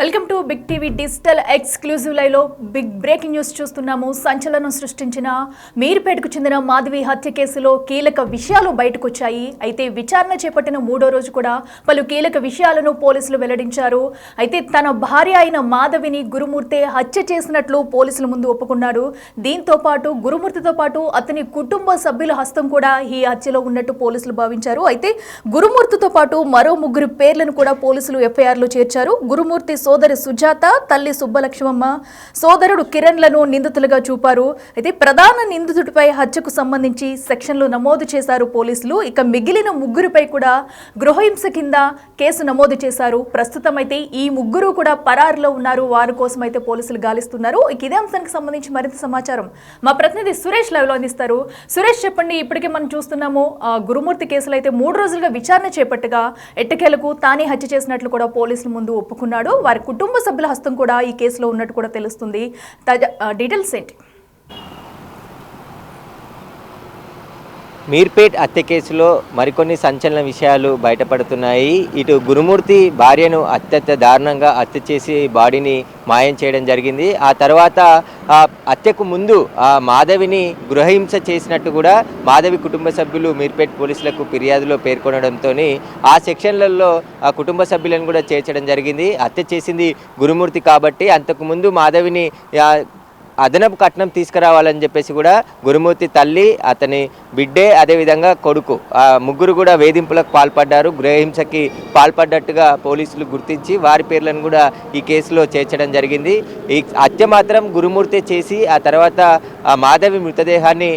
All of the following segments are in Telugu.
Welcome to big TV digital exclusive live లో బిగ్ బ్రేకింగ్ న్యూస్ చూస్తున్నాము. సంచలనం సృష్టించిన మీర్పేటకు చెందిన మాధవి హత్య కేసులో కీలక విషయాలు బయటకు వచ్చాయి. అయితే విచారణ చేపట్టిన 3వ రోజు కూడా పలు కీలక విషయాలను పోలీసులు వెల్లడించారు. అయితే తన భార్య అయిన మాధవిని గురుమూర్తి హత్య చేసినట్లు పోలీసుల ముందు ఒప్పుకున్నాడు. దీంతో పాటు గురుమూర్తితో పాటు అతని కుటుంబ సభ్యుల హస్తం కూడా ఈ హత్యలో ఉన్నట్టు పోలీసులు భావించారు. అయితే గురుమూర్తితో పాటు మరో 3 పేర్లను కూడా పోలీసులు ఎఫ్ఐఆర్లో చేర్చారు. గురుమూర్తి సోదరి సుజాత, తల్లి సుబ్బలక్ష్మమ్మ, సోదరుడు కిరణ్లను నిందితులుగా చూపారు. అయితే ప్రధాన నిందితుడిపై హత్యకు సంబంధించి సెక్షన్లు నమోదు చేశారు పోలీసులు. ఇక మిగిలిన 3పై కూడా గృహహింస కింద కేసు నమోదు చేశారు. ప్రస్తుతం అయితే ఈ 3 కూడా పరారులో ఉన్నారు. వారి కోసం అయితే పోలీసులు గాలిస్తున్నారు. ఇక ఇదే అంశానికి సంబంధించి మరింత సమాచారం మా ప్రతినిధి సురేష్ లైవ్ లో అందిస్తారు. సురేష్, చెప్పండి. ఇప్పటికే మనం చూస్తున్నాము గురుమూర్తి కేసులో అయితే 3 రోజులుగా విచారణ చేపట్టగా ఎట్టకేలకు తానే హత్య చేసినట్లు కూడా పోలీసుల ముందు ఒప్పుకున్నాడు. వారి కుటుంబ సభ్యుల హస్తం కూడా ఈ కేసులో ఉన్నట్టు కూడా తెలుస్తుంది. డీటెయిల్స్ ఏంటి? మీర్పేట్ హత్య కేసులో మరికొన్ని సంచలన విషయాలు బయటపడుతున్నాయి. ఇటు గురుమూర్తి భార్యను అత్యంత దారుణంగా హత్య చేసి బాడీని మాయం చేయడం జరిగింది. ఆ తర్వాత హత్యకు ముందు మాధవిని గృహహింస చేసినట్టు కూడా మాధవి కుటుంబ సభ్యులు మీర్పేట్ పోలీసులకు ఫిర్యాదులో పేర్కొనడంతో ఆ సెక్షన్లలో ఆ కుటుంబ సభ్యులను కూడా చేర్చడం జరిగింది. హత్య చేసింది గురుమూర్తి కాబట్టి అంతకుముందు మాధవిని అదనపు కట్నం తీసుకురావాలని చెప్పేసి కూడా గురుమూర్తి తల్లి, అతని బిడ్డే, అదేవిధంగా కొడుకు 3 కూడా వేధింపులకు పాల్పడ్డారు. గృహహింసకి పాల్పడ్డట్టుగా పోలీసులు గుర్తించి వారి పేర్లను కూడా ఈ కేసులో చేర్చడం జరిగింది. ఈ హత్య మాత్రం గురుమూర్తి చేసి ఆ తర్వాత మాధవి మృతదేహాన్ని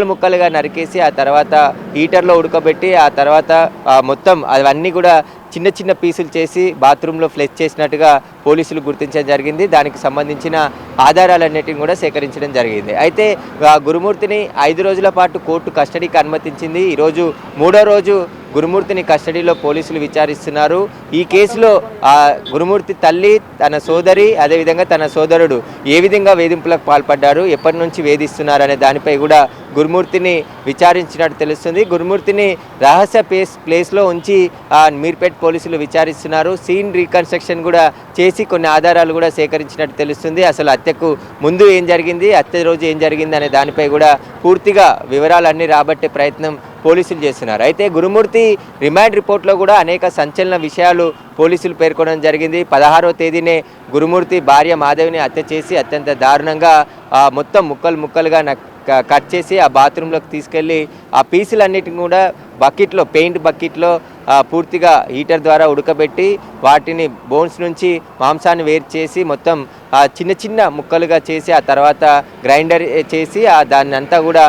ముక్కలుగా నరికేసి ఆ తర్వాత హీటర్లో ఉడకబెట్టి ఆ తర్వాత మొత్తం అవన్నీ కూడా చిన్న పీసులు చేసి బాత్రూంలో ఫ్లెష్ చేసినట్టుగా పోలీసులు గుర్తించడం జరిగింది. దానికి సంబంధించిన ఆధారాలన్నిటిని కూడా సేకరించడం జరిగింది. అయితే గురుమూర్తిని 5 రోజుల పాటు కోర్టు కస్టడీకి అనుమతించింది. ఈరోజు 3వ రోజు గురుమూర్తిని కస్టడీలో పోలీసులు విచారిస్తున్నారు. ఈ కేసులో గురుమూర్తి తల్లి, తన సోదరి, అదేవిధంగా తన సోదరుడు ఏ విధంగా వేధింపులకు పాల్పడ్డారు, ఎప్పటి నుంచి వేధిస్తున్నారు అనే దానిపై కూడా గురుమూర్తిని విచారించినట్టు తెలుస్తుంది. గురుమూర్తిని రహస్య ప్లేస్లో ఉంచి మీర్పేట్ పోలీసులు విచారిస్తున్నారు. సీన్ రీకన్స్ట్రక్షన్ కూడా చేసి కొన్ని ఆధారాలు కూడా సేకరించినట్టు తెలుస్తుంది. అసలు హత్యకు ముందు ఏం జరిగింది, హత్య రోజు ఏం జరిగింది అనే దానిపై కూడా పూర్తిగా వివరాలన్నీ రాబట్టే ప్రయత్నం పోలీసులు చేస్తున్నారు. అయితే గురుమూర్తి రిమాండ్ రిపోర్ట్లో కూడా అనేక సంచలన విషయాలు పోలీసులు పేర్కొనడం జరిగింది. 16వ తేదీనే గురుమూర్తి భార్య మాధవిని హత్య చేసి అత్యంత దారుణంగా మొత్తం ముక్కలుగా కట్ చేసి ఆ బాత్రూంలోకి తీసుకెళ్ళి ఆ పీసులన్నిటిని కూడా పెయింట్ బకెట్లో పూర్తిగా హీటర్ ద్వారా ఉడకబెట్టి వాటిని బోన్స్ నుంచి మాంసాన్ని వేరు చేసి మొత్తం చిన్న ముక్కలుగా చేసి ఆ తర్వాత గ్రైండర్ చేసి దాన్ని అంతా కూడా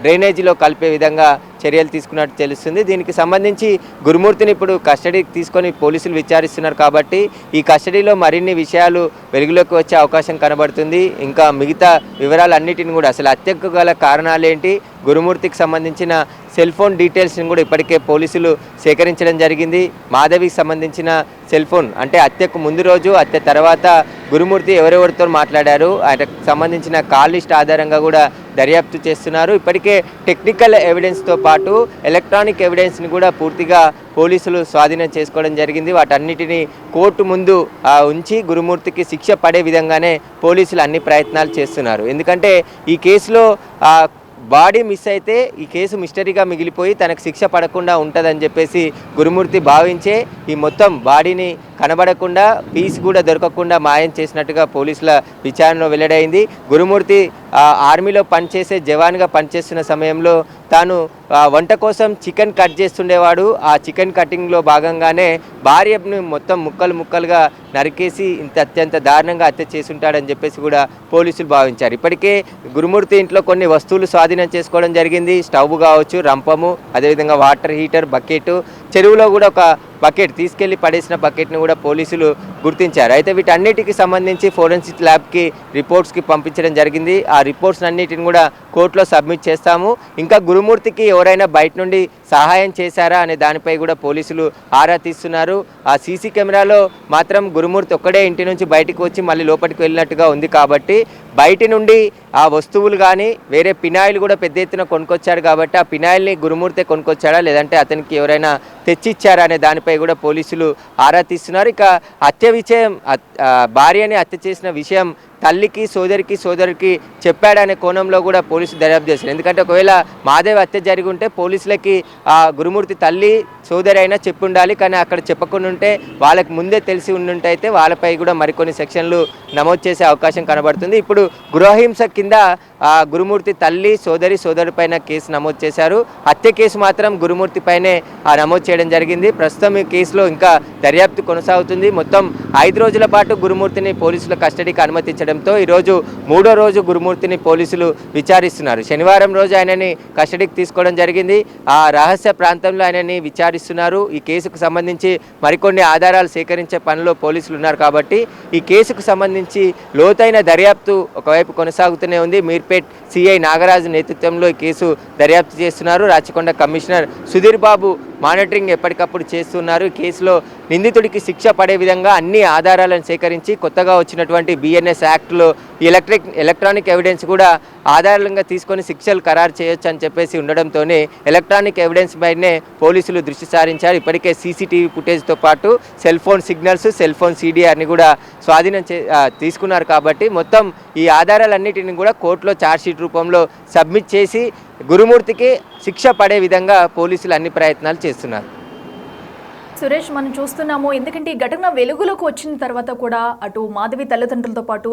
డ్రైనేజీలో కలిపే విధంగా చర్యలు తీసుకున్నట్టు తెలుస్తుంది. దీనికి సంబంధించి గురుమూర్తిని ఇప్పుడు కస్టడీకి తీసుకొని పోలీసులు విచారిస్తున్నారు కాబట్టి ఈ కస్టడీలో మరిన్ని విషయాలు వెలుగులోకి వచ్చే అవకాశం కనబడుతుంది. ఇంకా మిగతా వివరాలన్నిటిని కూడా అసలు హత్యకు గల కారణాలేంటి, గురుమూర్తికి సంబంధించిన సెల్ ఫోన్ డీటెయిల్స్ని కూడా ఇప్పటికే పోలీసులు సేకరించడం జరిగింది. మాధవికి సంబంధించిన సెల్ ఫోన్ అంటే హత్యకు ముందు రోజు, హత్య తర్వాత గురుమూర్తి ఎవరెవరితో మాట్లాడారు, ఆయనకు సంబంధించిన కాల్ లిస్ట్ ఆధారంగా కూడా దర్యాప్తు చేస్తున్నారు. ఇప్పటికే టెక్నికల్ ఎవిడెన్స్తో పాటు ఎలక్ట్రానిక్ ఎవిడెన్స్ని కూడా పూర్తిగా పోలీసులు స్వాధీనం చేసుకోవడం జరిగింది. వాటన్నిటిని కోర్టు ముందు ఉంచి గురుమూర్తికి శిక్ష పడే విధంగానే పోలీసులు అన్ని ప్రయత్నాలు చేస్తున్నారు. ఎందుకంటే ఈ కేసులో బాడీ మిస్ అయితే ఈ కేసు మిస్టరీగా మిగిలిపోయి తనకు శిక్ష పడకుండా ఉంటుందని చెప్పేసి గురుమూర్తి భావించే ఈ మొత్తం బాడీని కనబడకుండా పీస్ కూడా దొరకకుండా మాయం చేసినట్టుగా పోలీసుల విచారణలో వెల్లడైంది. గురుమూర్తి ఆర్మీలో జవాన్గా పనిచేస్తున్న సమయంలో తాను వంట కోసం చికెన్ కట్ చేస్తుండేవాడు. ఆ చికెన్ కటింగ్లో భాగంగానే భార్యను మొత్తం ముక్కలుగా నరికేసి అత్యంత దారుణంగా హత్య చేసుంటాడని చెప్పేసి కూడా పోలీసులు భావించారు. ఇప్పటికే గురుమూర్తి ఇంట్లో కొన్ని వస్తువులు స్వాధీనం చేసుకోవడం జరిగింది. స్టవ్ కావచ్చు, రంపము, అదేవిధంగా వాటర్ హీటర్, బకెట్, చెరువులో కూడా ఒక బకెట్ తీసుకెళ్లి పడేసిన బకెట్ను కూడా పోలీసులు గుర్తించారు. అయితే వీటన్నిటికి సంబంధించి ఫోరెన్సిక్ ల్యాబ్కి రిపోర్ట్స్కి పంపించడం జరిగింది. ఆ రిపోర్ట్స్ అన్నిటిని కూడా కోర్టులో సబ్మిట్ చేస్తాము. ఇంకా గురుమూర్తికి ఎవరైనా బయట నుండి సహాయం చేశారా అనే దానిపై కూడా పోలీసులు ఆరా తీస్తున్నారు. ఆ సీసీ కెమెరాలో మాత్రం గురుమూర్తి ఒక్కడే ఇంటి నుంచి బయటికి వచ్చి మళ్ళీ లోపలికి వెళ్ళినట్టుగా ఉంది కాబట్టి బయటి నుండి ఆ వస్తువులు కానీ వేరే పినాయిలు కూడా పెద్ద ఎత్తున కొనుక్కొచ్చారు కాబట్టి ఆ పినాయిల్ని గురుమూర్తే కొనుక్కొచ్చాడా లేదంటే అతనికి ఎవరైనా తెచ్చిచ్చారా అనే దానిపై కూడా పోలీసులు ఆరా తీస్తున్నారు. ఇక హత్య విషయం భార్యని హత్య చేసిన విషయం తల్లికి సోదరికి చెప్పాడనే కోణంలో కూడా పోలీసులు దర్యాప్తు చేస్తారు. ఎందుకంటే ఒకవేళ మాదేవి హత్య జరిగి ఉంటే పోలీసులకి ఆ గురుమూర్తి తల్లి సోదరి అయినా చెప్పి ఉండాలి. కానీ అక్కడ చెప్పకుండా ఉంటే వాళ్ళకి ముందే తెలిసి ఉండుంటే అయితే వాళ్ళపై కూడా మరికొన్ని సెక్షన్లు నమోదు చేసే అవకాశం కనబడుతుంది. ఇప్పుడు గృహహింస కింద గురుమూర్తి తల్లి సోదరి పైన కేసు నమోదు చేశారు. హత్య కేసు మాత్రం గురుమూర్తి పైనే నమోదు చేయడం జరిగింది. ప్రస్తుతం ఈ కేసులో ఇంకా దర్యాప్తు కొనసాగుతుంది. మొత్తం 5 రోజుల పాటు గురుమూర్తిని పోలీసుల కస్టడీకి అనుమతించడంతో ఈరోజు 3వ రోజు గురుమూర్తిని పోలీసులు విచారిస్తున్నారు. శనివారం రోజు ఆయనని కస్టడీకి తీసుకోవడం జరిగింది. ఆ రహస్య ప్రాంతంలో ఆయనని విచారిస్తున్నారు. ఈ కేసుకు సంబంధించి మరికొన్ని ఆధారాలు సేకరించే పనిలో పోలీసులు ఉన్నారు కాబట్టి ఈ కేసుకు సంబంధించి లోతైన దర్యాప్తు ఒకవైపు కొనసాగుతూనే ఉంది. మీర్పేట్ సిఐ నాగరాజు నేతృత్వంలో ఈ కేసు దర్యాప్తు చేస్తున్నారు. రాచకొండ కమిషనర్ సుధీర్ బాబు మానిటరింగ్ ఎప్పటికప్పుడు చేస్తున్నారు. ఈ కేసులో నిందితుడికి శిక్ష పడే విధంగా అన్ని ఆధారాలను సేకరించి కొత్తగా వచ్చినటువంటి బిఎన్ఎస్ యాక్ట్లో ఎలక్ట్రానిక్ ఎవిడెన్స్ కూడా ఆధారంగా తీసుకొని శిక్షలు ఖరారు చేయొచ్చు అని చెప్పేసి ఉండడంతోనే ఎలక్ట్రానిక్ ఎవిడెన్స్ పైనే పోలీసులు దృష్టి సారించారు. ఇప్పటికే సీసీటీవీ ఫుటేజ్తో పాటు cell phone signals, cell phone CDRని కూడా స్వాధీనం తీసుకున్నారు. కాబట్టి మొత్తం ఈ ఆధారాలన్నిటిని కూడా కోర్టులో ఛార్జ్షీట్ రూపంలో సబ్మిట్ చేసి గురుమూర్తికి శిక్ష పడే విధంగా పోలీసులు అన్ని ప్రయత్నాలు చేస్తున్నారు. సురేష్, మనం చూస్తున్నాము. ఎందుకంటే ఈ ఘటన వెలుగులోకి వచ్చిన తర్వాత కూడా అటు మాధవి తల్లిదండ్రులతో పాటు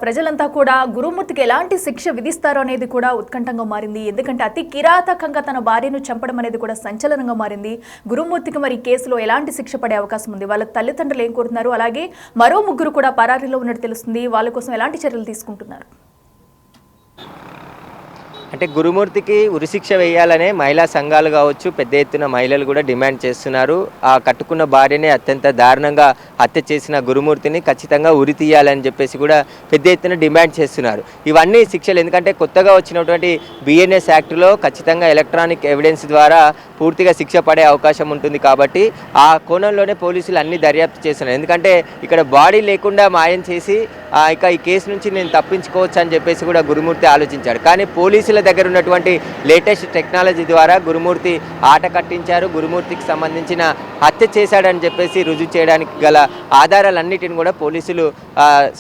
ప్రజలంతా కూడా గురుమూర్తికి ఎలాంటి శిక్ష విధిస్తారో అనేది కూడా ఉత్కంఠంగా మారింది. ఎందుకంటే అతి కిరాతకంగా తన భార్యను చంపడం అనేది కూడా సంచలనంగా మారింది. గురుమూర్తికి మరి కేసులో ఎలాంటి శిక్ష పడే అవకాశం ఉంది? వాళ్ళ తల్లిదండ్రులు ఏం కోరుతున్నారు? అలాగే మరో 3 కూడా పరారీలో ఉన్నట్టు తెలుస్తుంది. వాళ్ళ కోసం ఎలాంటి చర్యలు తీసుకుంటున్నారు? అంటే గురుమూర్తికి ఉరిశిక్ష వేయాలనే మహిళా సంఘాలు కావచ్చు, పెద్ద ఎత్తున మహిళలు కూడా డిమాండ్ చేస్తున్నారు. ఆ కట్టుకున్న భార్యని అత్యంత దారుణంగా హత్య చేసిన గురుమూర్తిని ఖచ్చితంగా ఉరి తీయాలని చెప్పేసి కూడా పెద్ద ఎత్తున డిమాండ్ చేస్తున్నారు. ఇవన్నీ శిక్షలు ఎందుకంటే కొత్తగా వచ్చినటువంటి బిఎన్ఎస్ యాక్ట్లో ఖచ్చితంగా ఎలక్ట్రానిక్ ఎవిడెన్స్ ద్వారా పూర్తిగా శిక్ష పడే అవకాశం ఉంటుంది. కాబట్టి ఆ కోణంలోనే పోలీసులు అన్ని దర్యాప్తు చేస్తున్నారు. ఎందుకంటే ఇక్కడ బాడీ లేకుండా మాయం చేసి ఇక ఈ కేసు నుంచి నేను తప్పించుకోవచ్చు అని చెప్పేసి కూడా గురుమూర్తి ఆలోచించాడు. కానీ పోలీసుల దగ్గర ఉన్నటువంటి లేటెస్ట్ టెక్నాలజీ ద్వారా గురుమూర్తి ఆట కట్టించారు. గురుమూర్తికి సంబంధించిన హత్య చేశాడని చెప్పేసి రుజువు చేయడానికి గల ఆధారాలన్నిటిని కూడా పోలీసులు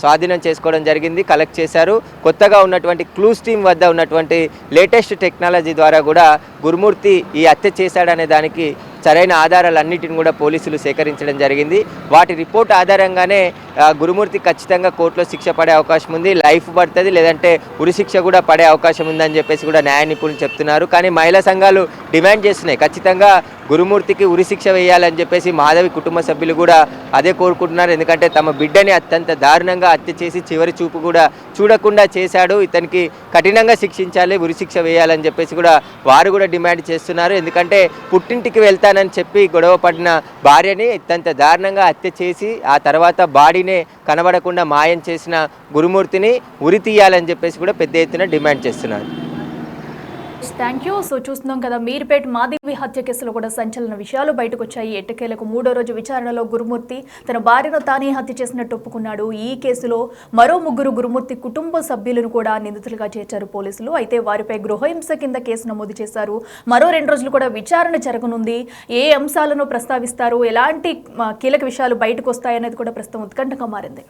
స్వాధీనం చేసుకోవడం జరిగింది, కలెక్ట్ చేశారు. కొత్తగా ఉన్నటువంటి క్లూస్ టీమ్ వద్ద ఉన్నటువంటి లేటెస్ట్ టెక్నాలజీ ద్వారా కూడా గురుమూర్తి ఈ హత్య చేశాడనే దానికి సరైన ఆధారాలన్నిటిని కూడా పోలీసులు సేకరించడం జరిగింది. వాటి రిపోర్ట్ ఆధారంగానే గురుమూర్తి ఖచ్చితంగా కోర్టులో శిక్ష పడే అవకాశం ఉంది. లైఫ్ పడుతుంది, లేదంటే ఉరిశిక్ష కూడా పడే అవకాశం ఉందని చెప్పేసి కూడా న్యాయ నిపుణులు చెప్తున్నారు. కానీ మహిళా సంఘాలు డిమాండ్ చేస్తున్నాయి, ఖచ్చితంగా గురుమూర్తికి ఉరిశిక్ష వేయాలని చెప్పేసి మాధవి కుటుంబ సభ్యులు కూడా అదే కోరుకుంటున్నారు. ఎందుకంటే తమ బిడ్డని అత్యంత దారుణంగా హత్య చేసి చివరి చూపు కూడా చూడకుండా చేశాడు, ఇతనికి కఠినంగా శిక్షించాలి, ఉరిశిక్ష వేయాలని చెప్పేసి కూడా వారు కూడా డిమాండ్ చేస్తున్నారు. ఎందుకంటే పుట్టింటికి వెళ్తానని చెప్పి గొడవ పడిన భార్యని అత్యంత దారుణంగా హత్య చేసి ఆ తర్వాత బాడీనే కనబడకుండా మాయం చేసిన గురుమూర్తిని ఉరి తీయాలని చెప్పేసి కూడా పెద్ద ఎత్తున డిమాండ్ చేస్తున్నారు. Thank you. సో చూస్తున్నాం కదా, మీర్పేట్ మాధవి హత్య కేసులో కూడా సంచలన విషయాలు బయటకు వచ్చాయి. ఎట్టకేలకు 3వ రోజు విచారణలో గురుమూర్తి తన భార్యను తానే హత్య చేసినట్టు ఒప్పుకున్నాడు. ఈ కేసులో మరో 3 గురుమూర్తి కుటుంబ సభ్యులను కూడా నిందితులుగా చేర్చారు పోలీసులు. అయితే వారిపై గృహహింస కింద కేసు నమోదు చేశారు. మరో 2 రోజులు కూడా విచారణ జరగనుంది. ఏ అంశాలను ప్రస్తావిస్తారు, ఎలాంటి కీలక విషయాలు బయటకు వస్తాయనేది కూడా ప్రస్తుతం ఉత్కంఠగా మారింది.